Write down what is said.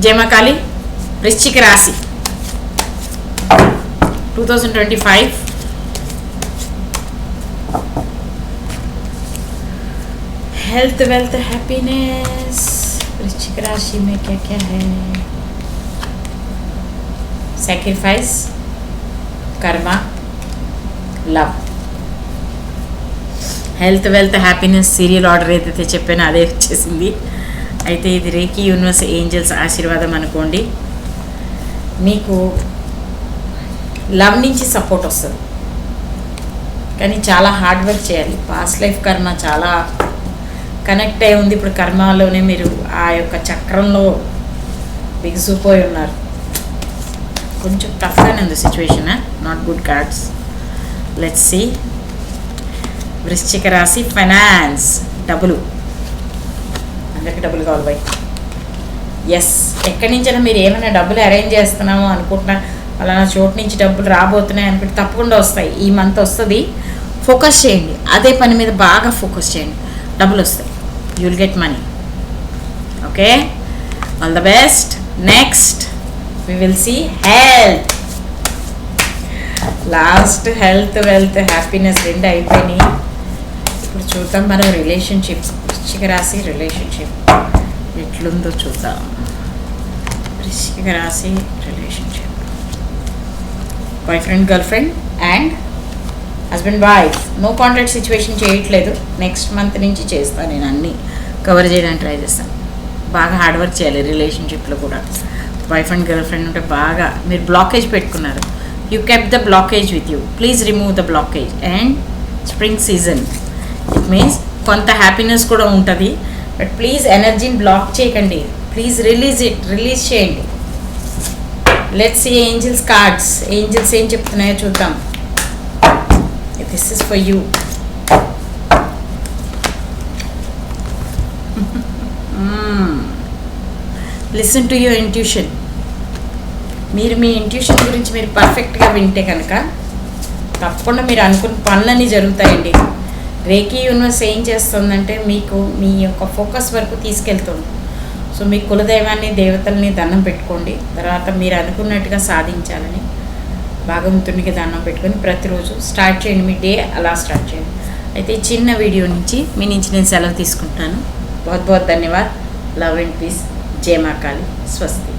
జయమకాళి వృశ్చిక రాశి 2025 health wealth happiness वृश्चिक राशि में क्या क्या है sacrifice Karma love health wealth happiness serial order ఏదైతే చెప్పానో అదే వచ్చేసింది. అయితే ఇది రేకి యూనివర్స్ ఏంజల్స్ ఆశీర్వాదం అనుకోండి. మీకు లవ్ నుంచి సపోర్ట్ వస్తుంది, కానీ చాలా హార్డ్ వర్క్ చేయాలి. పాస్ట్ లైఫ్ కర్మ చాలా కనెక్ట్ అయి ఉంది. ఇప్పుడు కర్మలోనే మీరు ఆ యొక్క చక్రంలో బిగుసిపోయి ఉన్నారు. కొంచెం టఫ్గానే ఉంది situation, not good cards. Let's see. వృశ్చిక రాశి ఫైనాన్స్, డబ్బులు, అందరికి డబ్బులు కావాలి బై. ఎస్, ఎక్కడి నుంచైనా మీరు ఏమైనా డబ్బులు అరేంజ్ చేస్తున్నామో అనుకుంటున్నా, అలానా చోటు నుంచి డబ్బులు రాబోతున్నాయి అనుకుంటే తప్పకుండా వస్తాయి. ఈ మంత్ వస్తుంది. ఫోకస్ చేయండి, అదే పని మీద బాగా ఫోకస్ చేయండి, డబ్బులు వస్తాయి. You will get money. Okay, all the best. Next we will see health. Last health wealth happiness రెండు అయిపోయినాయి. ఇప్పుడు చూద్దాం మనం రిలేషన్షిప్. వృశ్చిక రాశి రిలేషన్షిప్ ఎట్లుందో చూద్దాం. వృశ్చిక రాశి relationship, boy friend, girl friend and husband wife. No contact situation చేయట్లేదు. నెక్స్ట్ మంత్ నుంచి చేస్తాను, నేను అన్నీ కవర్ చేయడానికి ట్రై చేస్తాను. బాగా హార్డ్ వర్క్ చేయాలి రిలేషన్షిప్లో కూడా. బాయ్ ఫ్రెండ్ గర్ల్ ఫ్రెండ్ ఉంటే బాగా మీరు బ్లాకేజ్ పెట్టుకున్నారు. You keep the blockage with you, please remove the blockage. And spring season, it means కొంత హ్యాపీనెస్ కూడా ఉంటుంది, బట్ ప్లీజ్ ఎనర్జీని బ్లాక్ చేయకండి. ప్లీజ్ రిలీజ్ చేయండి. Let's see angels cards. Angels ఏం చెప్తున్నాయో చూద్దాం. This is for you. Listen to your intuition. మీరు మీ ఇంట్యూషన్ గురించి మీరు పర్ఫెక్ట్గా వింటే కనుక తప్పకుండా మీరు అనుకున్న పనులన్నీ జరుగుతాయండి. రేకి యూనివర్స్ ఏం చేస్తుందంటే మీకు మీ యొక్క ఫోకస్ వరకు తీసుకెళ్తుంది. సో మీ కులదైవాన్ని దేవతల్ని దండం పెట్టుకోండి. తర్వాత మీరు అనుకున్నట్టుగా సాధించాలని భగవంతునికి దండం పెట్టుకొని ప్రతిరోజు స్టార్ట్ చేయండి. మీ డే అలా స్టార్ట్ చేయండి. అయితే చిన్న వీడియో నుంచి మీ నుంచి నేను సెలవు తీసుకుంటాను. बहुत बहुत धन्यवाद. Love and peace. जय माँ काली. स्वस्ति.